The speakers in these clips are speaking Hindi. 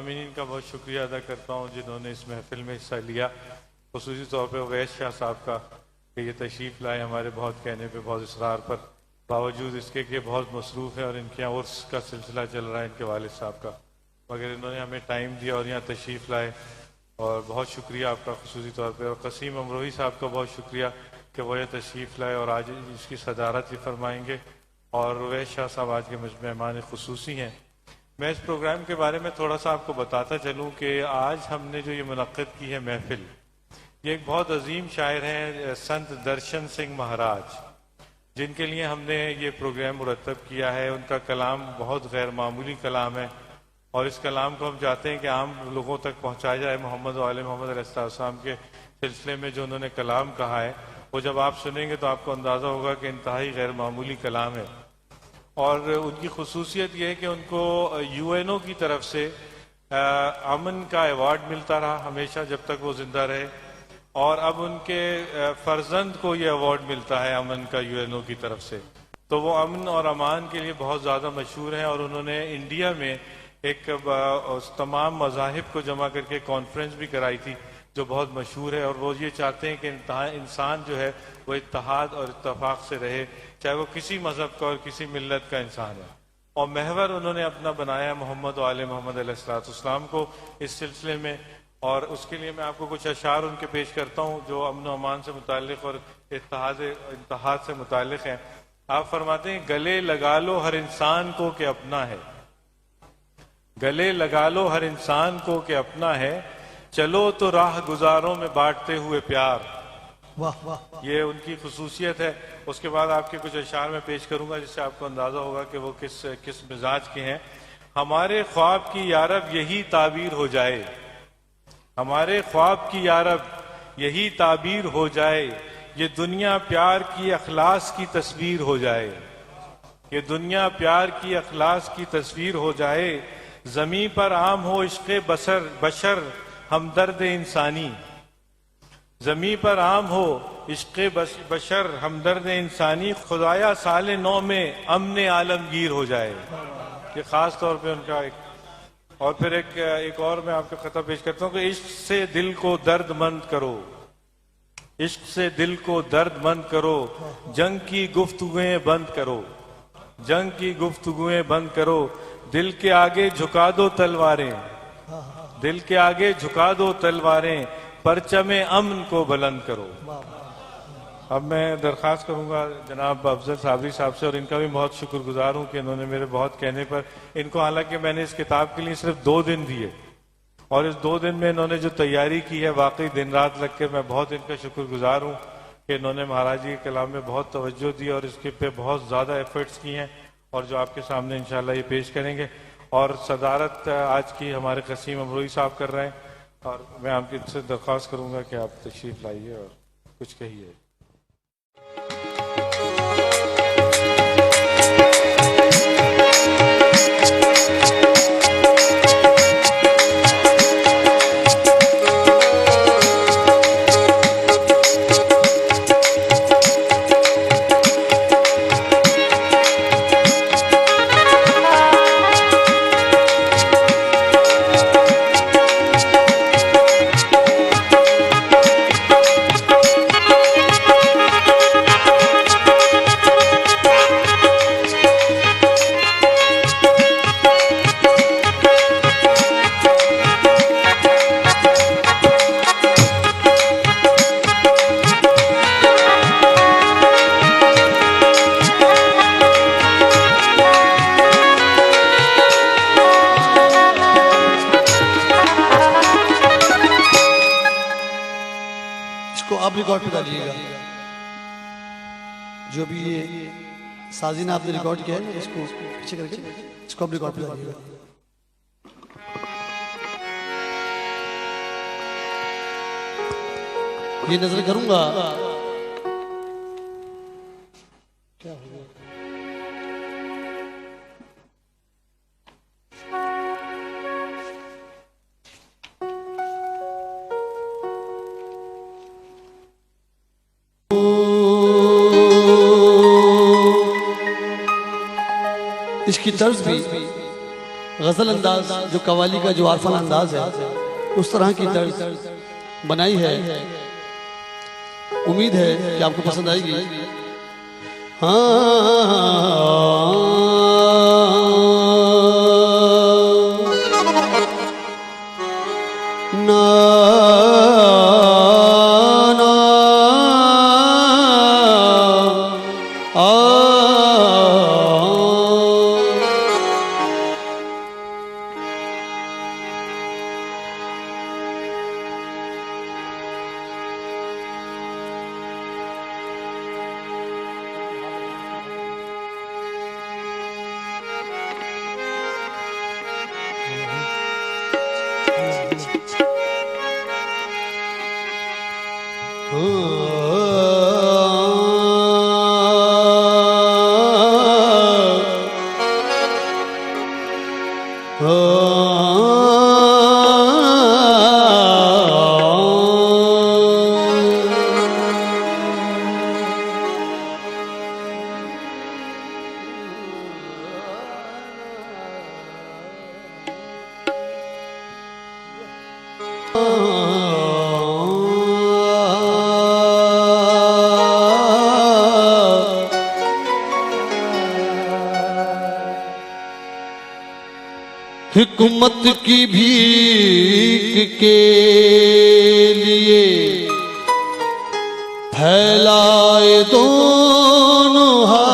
सामीन का बहुत शुक्रिया अदा करता हूँ जिन्होंने इस महफिल में हिस्सा लिया, खुसूसी तौर पर अवैस शाह साहब का कि ये तशरीफ़ लाए हमारे बहुत कहने पे, बहुत इसरार पर, बावजूद इसके कि बहुत मसरूफ़ है और इनके यहाँ उर्स का सिलसिला चल रहा है इनके वालिद साहब का, मगर इन्होंने हमें टाइम दिया और यहाँ तशरीफ़ लाए और बहुत शुक्रिया आपका खुसूसी तौर पर। और कसीम अमरोही साहब का बहुत शुक्रिया कि वो ये तशरीफ़ लाए और आज इसकी सदारत भी फरमाएँगे और अवैस शाह साहब आज के मेहमान खुसूसी हैं। मैं इस प्रोग्राम के बारे में थोड़ा सा आपको बताता चलूँ कि आज हमने जो ये मुनक़्क़िद की है महफिल, ये एक बहुत अजीम शायर हैं संत दर्शन सिंह महाराज, जिनके लिए हमने ये प्रोग्राम मुरतब किया है। उनका कलाम बहुत गैर मामूली कलाम है और इस कलाम को हम चाहते हैं कि आम लोगों तक पहुँचाया जाए। मोहम्मद वाले मोहम्मद अलैहिस्सलाम के सिलसिले में जो उन्होंने कलाम कहा है वो जब आप सुनेंगे तो आपको अंदाज़ा होगा कि इंतहाई गैर मामूली कलाम है। और उनकी खसूसियत यह है कि उनको यूएनओ की तरफ से अमन का अवार्ड मिलता रहा हमेशा जब तक वो जिंदा रहे, और अब उनके फर्जंद को ये अवार्ड मिलता है अमन का यूएनओ की तरफ से। तो वो अमन और अमान के लिए बहुत ज़्यादा मशहूर हैं और उन्होंने इंडिया में एक तमाम मज़ाहिब को जमा करके कॉन्फ्रेंस भी कराई थी जो बहुत मशहूर है। और वो ये चाहते हैं कि इंसान जो है वो इत्तेहाद और इत्तेफाक से रहे, चाहे वो किसी मजहब का और किसी मिल्लत का इंसान है। और महवर उन्होंने अपना बनाया मोहम्मद वाले मोहम्मद अलैहिस्सलाम को इस सिलसिले में, और उसके लिए मैं आपको कुछ अशार उनके पेश करता हूँ जो अमन व अमान से मुताल्लिक़ और इत्तेहाद से मुताल्लिक़ हैं। आप फरमाते हैं, गले लगा लो हर इंसान को कि अपना है, गले लगा लो हर इंसान को कि अपना है, चलो तो राह गुजारों में बांटते हुए प्यार। वाह वाह, ये उनकी खसूसियत है। उसके बाद आपके कुछ अशार में पेश करूंगा जिससे आपको अंदाजा होगा कि वो किस मिजाज के हैं। हमारे ख्वाब की यारब यही ताबीर हो जाए, हमारे ख्वाब की यारब यही ताबीर हो जाए, ये दुनिया प्यार की अखलास की तस्वीर हो जाए, ये दुनिया प्यार की अखलास की तस्वीर हो जाए, जमी पर आम हो इश्क़ बशर हमदर्द इंसानी, जमी पर आम हो इश्क़ बशर हमदर्द इंसानी, खुदाया साले नौ में अमन आलमगीर हो जाए। ये खास तौर पे उनका एक, और फिर एक और मैं आपको खता पेश करता हूँ कि इश्क से दिल को दर्दमंद करो, इश्क से दिल को दर्दमंद करो, जंग की गुफ्तगुएं बंद करो, जंग की गुफ्तगुएं बंद करो, दिल के आगे झुका दो तलवारें, दिल के आगे झुका दो तलवारें, परचमे अमन को बुलंद करो। अब मैं दरख्वास्त करूंगा जनाब अफजल साबरी साहब से, और इनका भी बहुत शुक्रगुजार हूं कि इन्होंने मेरे बहुत कहने पर इनको, हालांकि मैंने इस किताब के लिए सिर्फ 2 दिन दिए और इस 2 दिन में इन्होंने जो तैयारी की है वाकई दिन रात लग के, मैं बहुत इनका शुक्रगुजार हूँ कि इन्होंने महाराज जी के कलाम में बहुत तवज्जो दी और इसके पे बहुत ज़्यादा एफर्ट्स की हैं, और जो आपके सामने इंशाल्लाह ये पेश करेंगे। और सदारत आज की हमारे कसीम अमरोही साहब कर रहे हैं, और मैं आपसे दरख्वास्त करूंगा कि आप तशरीफ लाइए और कुछ कहिए। आप रिकॉर्ड पे डालिएगा, जो भी ये साजिन आपने रिकॉर्ड किया है इसको पीछे करके इसको आप रिकॉर्ड पे डालिएगा। ये नजर करूंगा क्या होगा। इसकी तर्ज भी गजल अंदाज जो कवाली का जो आरफान अंदाज है उस तरह की तर्ज बनाई है। उम्मीद है कि आपको पसंद आएगी। ना हिकमत की भीख के लिए फैलाए दोनों हाथ,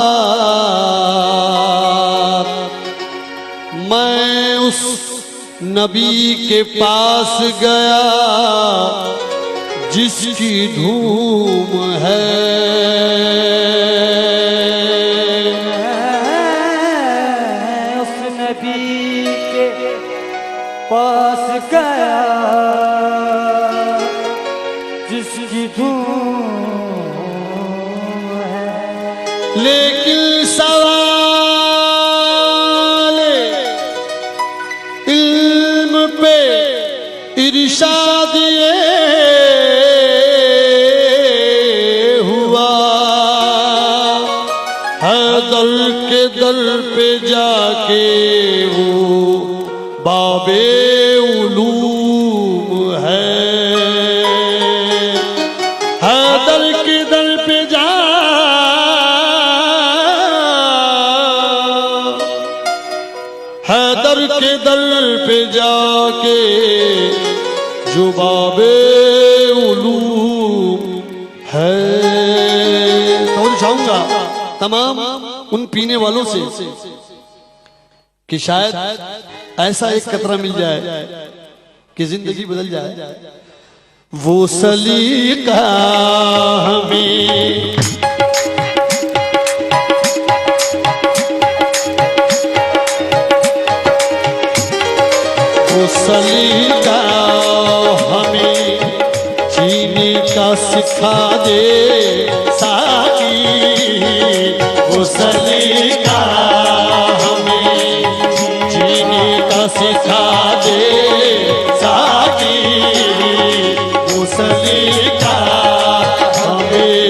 मैं उस नबी के पास गया जिसकी धूम है। उस नबी के पास गया जिसकी धूम है। लेकिन सवाल इल्म पे इरशाद ये हुआ, हैदर के दर पे जाके वो बाबे उलूम है। हैदर के दर पे जा हैदर के दर पे जाके जो बाबे उलूम है। तो मैं चाहूंगा तमाम उन पीने वालों से कि शायद ऐसा एक कतरा मिल जाए कि जिंदगी बदल जाए। वो सलीका हमें वो सलीका हमें जीने का सिखा दे साकी। वो सलीका हमें जीने का सिखा दे साकी। वो सलीका हमें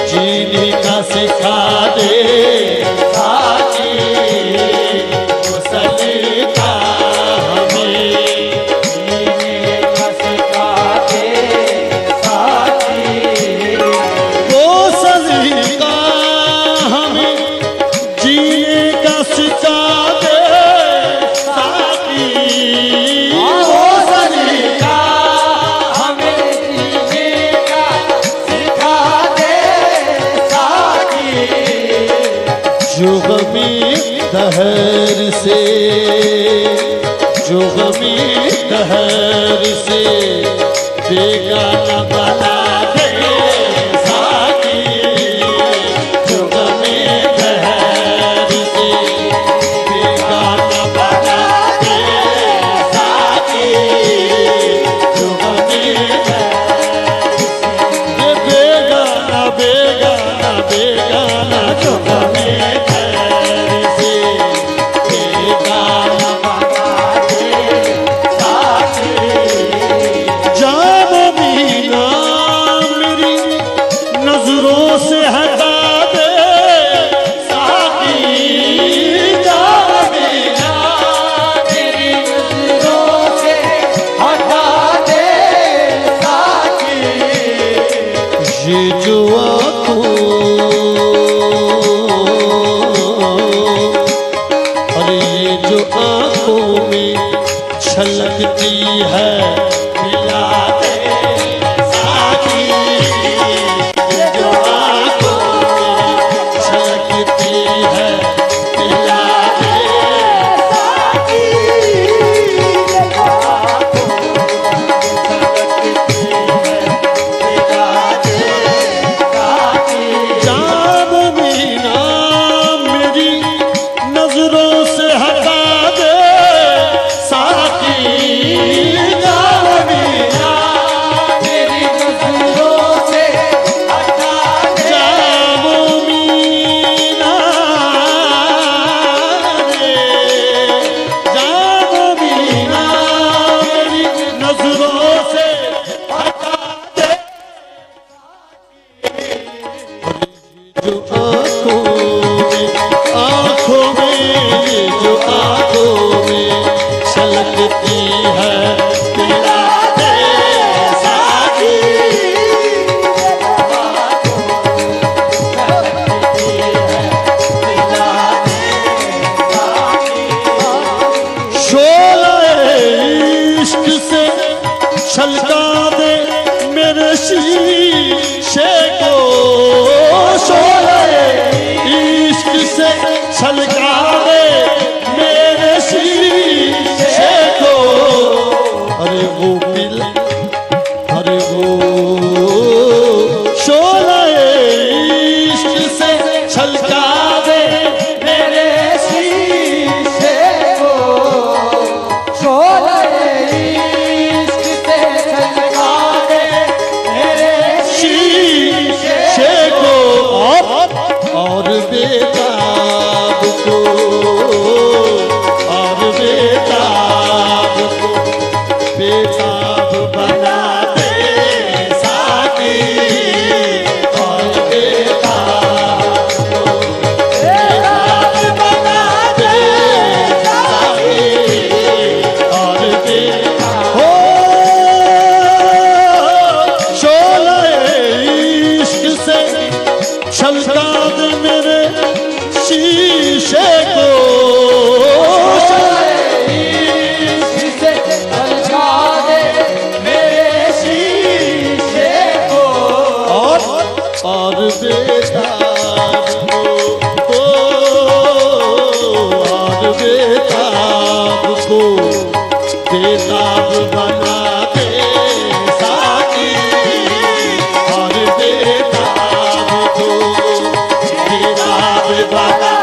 जीने का सिखा दे साकी। वो सलीका जो गमी दहर से, जो गमी दहर से बेगाना बना दे साकी। जो गमी दहर से बेगाना बना दे साकी। जो गमी दहर से बेगाना बेगाना बेगाना जो गमी ये जो आंखों और ये जो आंखों में छलकती है पिला दे साकी। ये जो आंखों में छलकती है पिला दे साकी। जान मीना मेरी नजरों से हटा दे साकी। जान मीना मेरी नजरों से हटा दे। जान मीना रे, जान मीना मेरी नजरों से हटा दे। जो आंखों में ये जो आंखों में छलकती है पिला दे साकी। शोला इश्क से छलका दे मेरे शीशे को। शोला इश्क से छलका दे मेरे शीशे को। अरे वो पिल अरे वो शोला इश्क से छलका दे मेरे शीशे को शोला इश्क से छलका दे मेरे शीशे को। और बेताब को और बेताब को बेताब बना दे साकी। और बेताब को बेताब बना दे साकी। और बेताब हो शोला इश्क से छलका दे मेरे शीशे को। इश्क से छलका दे मेरे शीशे को। और बेताब को और बेताब को बेताब बना दे साकी। और बेताब को बेताब बना